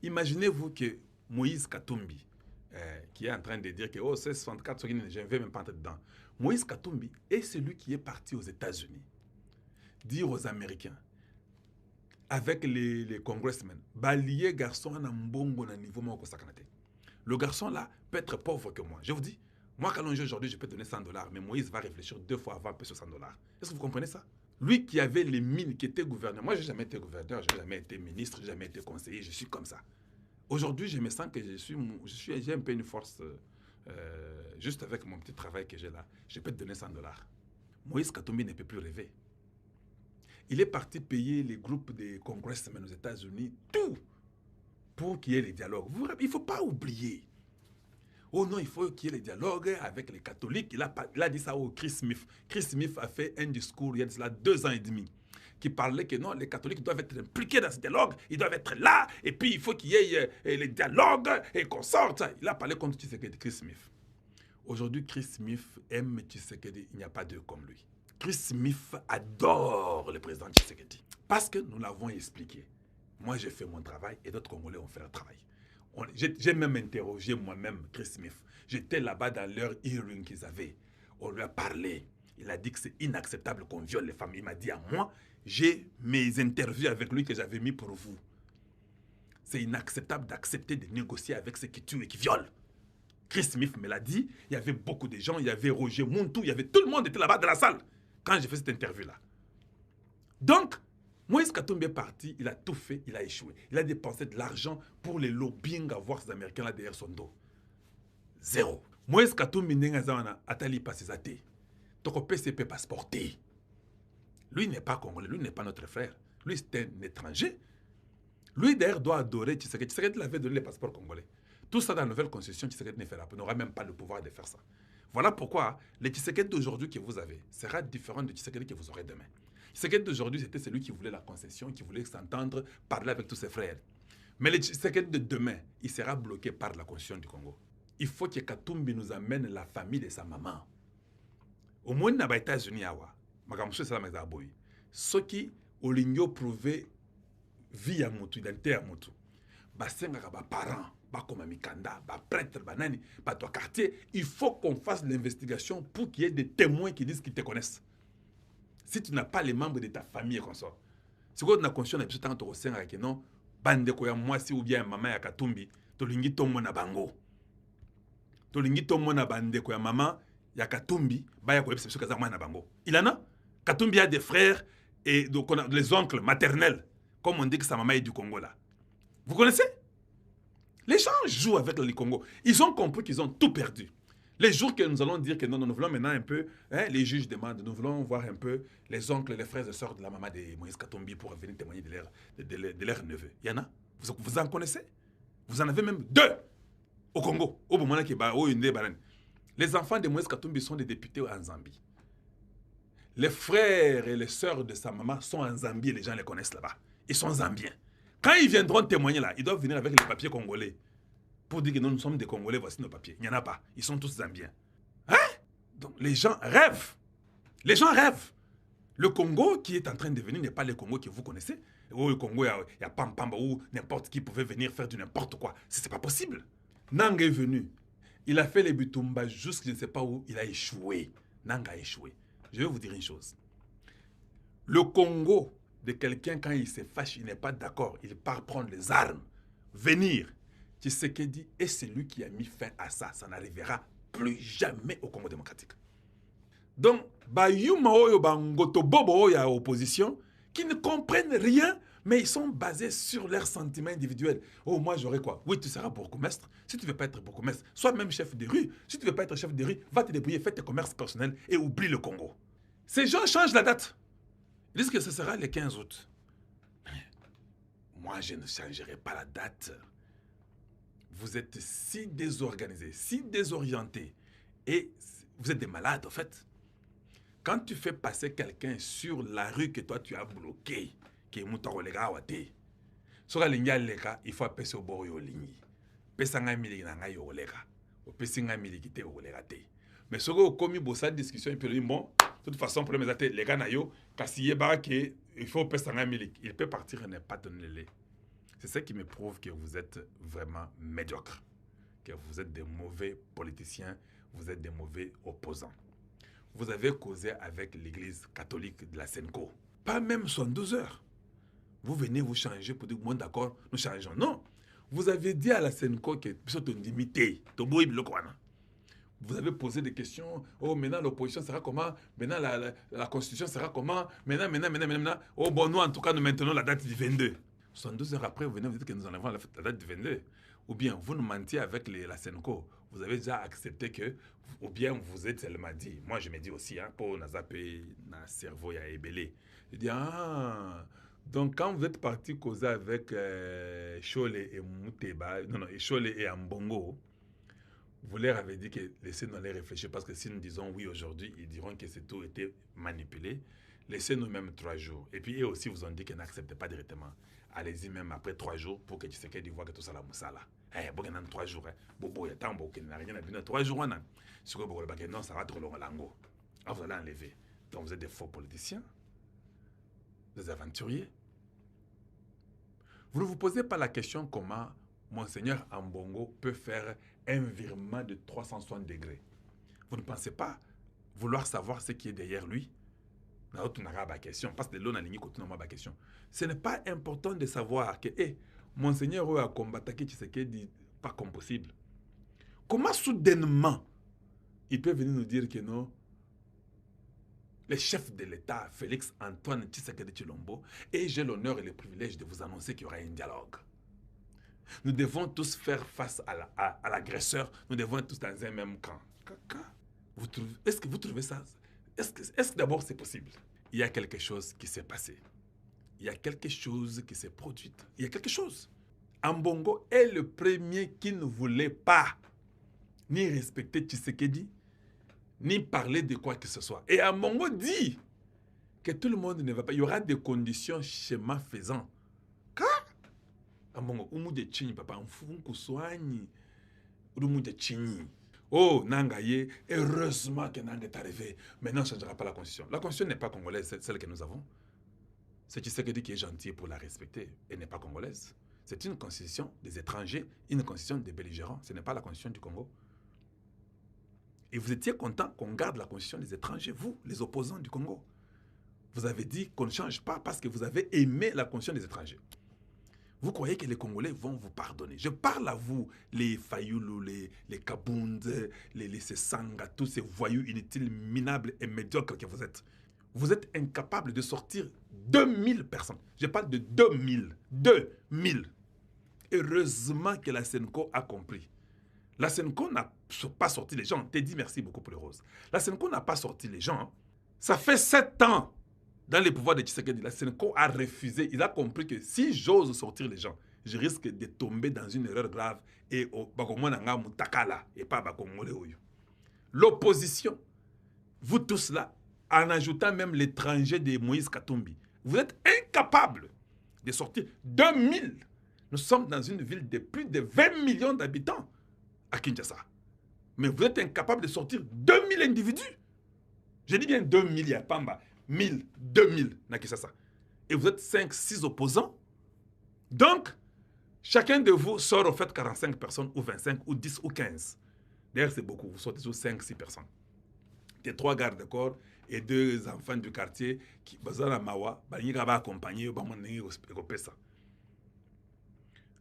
Imaginez-vous que Moïse Katumbi, qui est en train de dire que oh, c'est 64, je ne vais même pas entrer dedans. Moïse Katumbi est celui qui est parti aux États-Unis dire aux Américains, avec les congressmen, balier garçon en mbongo na niveau moko sakanate. Le garçon là peut être pauvre que moi. Je vous dis, moi quand on joue aujourd'hui, je peux donner $100, mais Moïse va réfléchir 2 fois avant de payer $100. Est-ce que vous comprenez ça? Lui qui avait les mines, qui était gouverneur. Moi, je n'ai jamais été gouverneur, je n'ai jamais été ministre, je n'ai jamais été conseiller, je suis comme ça. Aujourd'hui, je me sens que j'ai un peu une force, juste avec mon petit travail que j'ai là. Je peux te donner $100. Moïse Katumbi ne peut plus rêver. Il est parti payer les groupes des congressmen aux États-Unis, tout, pour qu'il y ait les dialogues. Il ne faut pas oublier. Oh non, il faut qu'il y ait les dialogues avec les catholiques. Il a dit ça au Chris Smith. Chris Smith a fait un discours il y a de cela 2 ans et demi, qui parlait que non, les catholiques doivent être impliqués dans ce dialogue, ils doivent être là, et puis il faut qu'il y ait les dialogues et qu'on sorte. Il a parlé contre Tshisekedi, Chris Smith. Aujourd'hui, Chris Smith aime Tshisekedi, il n'y a pas deux comme lui. Chris Smith adore le président Tshisekedi. Parce que nous l'avons expliqué. Moi, j'ai fait mon travail et d'autres Congolais ont fait leur travail. J'ai même interrogé moi-même Chris Smith. J'étais là-bas dans leur hearing qu'ils avaient. On lui a parlé. Il a dit que c'est inacceptable qu'on viole les femmes. Il m'a dit à moi, j'ai mes interviews avec lui que j'avais mis pour vous. C'est inacceptable d'accepter de négocier avec ceux qui tuent et qui violent. Chris Smith me l'a dit. Il y avait beaucoup de gens. Il y avait Roger Montou. Il y avait tout le monde était là-bas dans la salle quand j'ai fait cette interview-là. Donc, Moïse Katumbi est parti, il a tout fait, il a échoué. Il a dépensé de l'argent pour les lobbying à voir ces Américains là derrière son dos. Zéro. Moïse Katumbi n'est pas atali pasisate. Toko PCP passeporté. Lui n'est pas congolais, lui n'est pas notre frère. Lui c'est un étranger. Lui d'ailleurs doit adorer Tshisekedi. Tshisekedi l'avait donné les passeports congolais. Tout ça dans la nouvelle constitution, Tshisekedi ne fera pas. N'aura même pas le pouvoir de faire ça. Voilà pourquoi le Tshisekedi d'aujourd'hui que vous avez sera différent du Tshisekedi que vous aurez demain. Tshisekedi d'aujourd'hui, c'était celui qui voulait la concession, qui voulait s'entendre, parler avec tous ses frères. Mais le Tshisekedi de demain, il sera bloqué par la constitution du Congo. Il faut que Katumbi nous amène la famille de sa maman. Au moins, dans les États-Unis, ceux qui ont prouvé vie à Moutou, identité à Moutou, parents, comme Mikanda, prêtre, banani, toi quartier, il faut qu'on fasse l'investigation pour qu'il y ait des témoins qui disent qu'ils te connaissent. Si tu n'as pas les membres de ta famille comme ça, c'est quoi tu as conscience de tant que tu as non, bande ko ya mwasi ou bien maman ya Katumbi, to lingi tomo na bango. To lingi tomo na bande ko ya maman ya Katumbi, ba ya ko yebse kaza mwana bango. Il en a. Katumbi a des frères et donc on a les oncles maternels, comme on dit que sa maman est du Congo là. Vous connaissez? Les gens jouent avec le Congo. Ils ont compris qu'ils ont tout perdu. Les jours que nous allons dire que non, nous voulons maintenant un peu, hein, les juges demandent, nous voulons voir un peu les oncles, les frères et sœurs de la maman de Moïse Katumbi pour venir témoigner de leur neveu. Il y en a? Vous en connaissez? Vous en avez même 2 au Congo. Les enfants de Moïse Katumbi sont des députés en Zambie. Les frères et les sœurs de sa maman sont en Zambie et les gens les connaissent là-bas. Ils sont zambiens. Quand ils viendront témoigner là, ils doivent venir avec les papiers congolais. Pour dire que nous sommes des Congolais, voici nos papiers. Il n'y en a pas. Ils sont tous zambiens. Hein? Donc les gens rêvent. Les gens rêvent. Le Congo qui est en train de venir n'est pas le Congo que vous connaissez. Où le Congo, il y a Pampamba, où n'importe qui pouvait venir faire du n'importe quoi. C'est pas possible. Nanga est venu. Il a fait les Butumba jusqu'à je ne sais pas où. Il a échoué. Nanga a échoué. Je vais vous dire une chose. Le Congo de quelqu'un, quand il se fâche, il n'est pas d'accord. Il part prendre les armes. Venir. Tshisekedi est celui qui a mis fin à ça. Ça n'arrivera plus jamais au Congo démocratique. Donc, Bayuma Oyo Bangoto Bobo Oyo à opposition, qui ne comprennent rien, mais ils sont basés sur leurs sentiments individuels. Oh, moi j'aurais quoi? Oui, tu seras bourgmestre. Si tu ne veux pas être bourgmestre, sois même chef de rue. Si tu ne veux pas être chef de rue, va te débrouiller, fais tes commerces personnels et oublie le Congo. Ces gens changent la date. Ils disent que ce sera le 15 août. Moi, je ne changerai pas la date. Vous êtes si désorganisés, si désorientés, et vous êtes des malades en fait. Quand tu fais passer quelqu'un sur la rue que toi tu as bloqué, qui est Moutarolega Wate, sur la ligne il faut appeler au bord de la ligne. Pesanga miliki na ngai olega, o pesinga miliki te olega te. Mais ce que comme bossa discussion et puis bon, de toute façon problème est les gars na yo, kasi yeba que il faut pesanga miliki, il peut partir et ne pas donner le lait. C'est ça qui me prouve que vous êtes vraiment médiocre, que vous êtes des mauvais politiciens, vous êtes des mauvais opposants. Vous avez causé avec l'église catholique de la Senko. Pas même 72 heures. Vous venez vous changer pour dire, bon d'accord, nous changeons. Non. Vous avez dit à la Senko que vous avez posé des questions. Oh, maintenant l'opposition sera comment? Maintenant la constitution sera comment? Maintenant. Oh, bon, nous en tout cas, nous maintenons la date du 22. 72 heures après, vous venez vous dites que nous enlevons la date du 22. Ou bien vous nous mentiez avec la Senko. Vous avez déjà accepté que, ou bien vous êtes seulement dit. Moi, je me dis aussi, hein, pour nous appeler dans cerveau, il y a ébélé. Je dis, ah, donc quand vous êtes parti causer avec Chole et Mouteba, non, Chole et Ambongo, vous leur avez dit que laissez-nous aller réfléchir parce que si nous disons oui aujourd'hui, ils diront que c'est tout été manipulé. Laissez-nous même 3 jours. Et puis eux aussi vous ont dit qu'ils n'acceptent pas directement. Allez-y même après 3 jours pour que tu sais qu'ils voient que tout ça la moussala. Eh, bon, il y a 3 jours. Bobo, il y a tant bon qu'il n'y a rien à dire. 3 jours, non, ça va trop long. Ah, vous allez enlever. Donc vous êtes des faux politiciens, des aventuriers. Vous ne vous posez pas la question comment Monseigneur Ambongo peut faire un virement de 360 degrés. Vous ne pensez pas vouloir savoir ce qui est derrière lui? Parce que ce n'est pas important de savoir que Monseigneur a combattu Tshisekedi pas comme possible. Comment soudainement il peut venir nous dire que non, le chef de l'État, Félix Antoine Tshisekedi Tshilombo, et j'ai l'honneur et le privilège de vous annoncer qu'il y aura un dialogue. Nous devons tous faire face à l'agresseur. Nous devons être tous dans un même camp. Est-ce que vous trouvez ça? Est-ce que d'abord c'est possible? Il y a quelque chose qui s'est passé. Il y a quelque chose qui s'est produit. Il y a quelque chose. Ambongo est le premier qui ne voulait pas ni respecter Tshisekedi, ni parler de quoi que ce soit. Et Ambongo dit que tout le monde ne va pas. Il y aura des conditions schéma faisant. Ambongo, umude chini papa, mfunku soigni, umude chini. Oh, Nangaye, heureusement que Nanga est arrivé. Maintenant, on ne changera pas la constitution. La constitution n'est pas congolaise, c'est celle que nous avons. C'est Tshisekedi qui est gentil pour la respecter. Elle n'est pas congolaise. C'est une constitution des étrangers, une constitution des belligérants. Ce n'est pas la constitution du Congo. Et vous étiez content qu'on garde la constitution des étrangers, vous, les opposants du Congo. Vous avez dit qu'on ne change pas parce que vous avez aimé la constitution des étrangers. Vous croyez que les Congolais vont vous pardonner? Je parle à vous, les Fayoulou, les Kabounde, les Sessanga, tous ces voyous inutiles, minables et médiocres que vous êtes. Vous êtes incapables de sortir 2000 personnes. Je parle de 2000. 2000. Heureusement que la Senko a compris. La Senko n'a pas sorti les gens. T'ai dit merci beaucoup pour les roses. La Senko n'a pas sorti les gens. Ça fait 7 ans. Dans les pouvoirs de Tshisekedi, la Senko a refusé. Il a compris que si j'ose sortir les gens, je risque de tomber dans une erreur grave et pas l'opposition, vous tous là, en ajoutant même l'étranger de Moïse Katumbi, vous êtes incapables de sortir 2000. Nous sommes dans une ville de plus de 20 millions d'habitants à Kinshasa. Mais vous êtes incapables de sortir 2000 individus. Je dis bien 2000, il y a Pamba. 1000, 2000, Nakisasa. Et vous êtes 5, 6 opposants. Donc, chacun de vous sort au fait 45 personnes, ou 25, ou 10, ou 15. D'ailleurs, c'est beaucoup. Vous sortez sur 5, 6 personnes. Des 3 gardes de corps et 2 enfants du quartier qui besoin de Mawa, va accompagner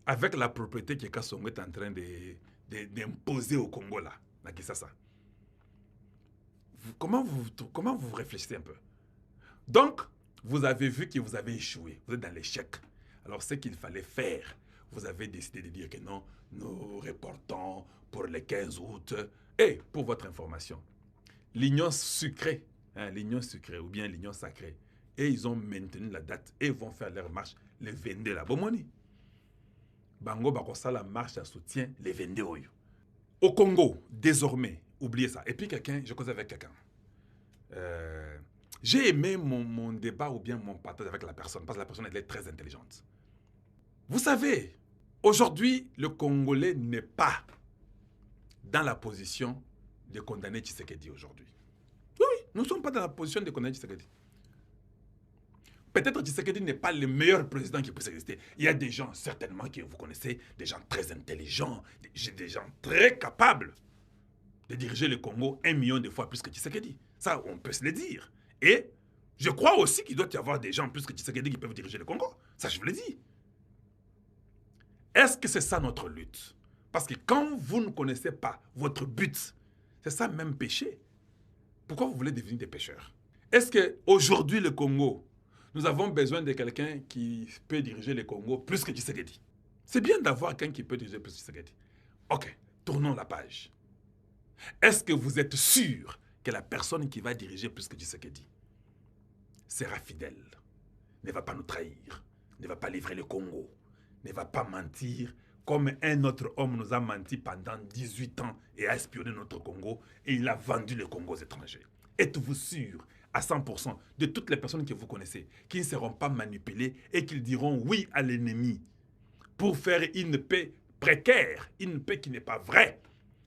avec la propriété que Kassongo est en train d'imposer au Congo là, Nakisasa. Comment vous réfléchissez un peu? Donc, vous avez vu que vous avez échoué. Vous êtes dans l'échec. Alors, ce qu'il fallait faire, vous avez décidé de dire que non, nous reportons pour le 15 août. Et, pour votre information, l'Union sucrée, l'Union sucrée ou bien l'Union sacrée, et ils ont maintenu la date et vont faire leur marche le 22 là. Bomoni. Bango Bakosa la marche à soutien le 22 oyo. Au Congo, désormais, oubliez ça. Et puis je cause avec quelqu'un. J'ai aimé mon débat ou bien mon partage avec la personne parce que la personne elle est très intelligente. Vous savez, aujourd'hui, le Congolais n'est pas dans la position de condamner Tshisekedi aujourd'hui. Oui, nous ne sommes pas dans la position de condamner Tshisekedi. Peut-être Tshisekedi n'est pas le meilleur président qui puisse exister. Il y a des gens, certainement, que vous connaissez, des gens très intelligents, des gens très capables de diriger le Congo 1 million de fois plus que Tshisekedi. Ça, on peut se le dire. Et je crois aussi qu'il doit y avoir des gens plus que Tshisekedi qui peuvent diriger le Congo. Ça, je vous le dis. Est-ce que c'est ça notre lutte? Parce que quand vous ne connaissez pas votre but, c'est ça même péché. Pourquoi vous voulez devenir des pécheurs? Est-ce qu'aujourd'hui, le Congo, nous avons besoin de quelqu'un qui peut diriger le Congo plus que Tshisekedi? C'est bien d'avoir quelqu'un qui peut diriger plus que Tshisekedi. Ok, tournons la page. Est-ce que vous êtes sûr que la personne qui va diriger plus que Tshisekedi sera fidèle, ne va pas nous trahir, ne va pas livrer le Congo, ne va pas mentir comme un autre homme nous a menti pendant 18 ans et a espionné notre Congo et il a vendu le Congo aux étrangers? Êtes-vous sûr à 100% de toutes les personnes que vous connaissez qui ne seront pas manipulées et qui diront oui à l'ennemi pour faire une paix précaire, une paix qui n'est pas vraie?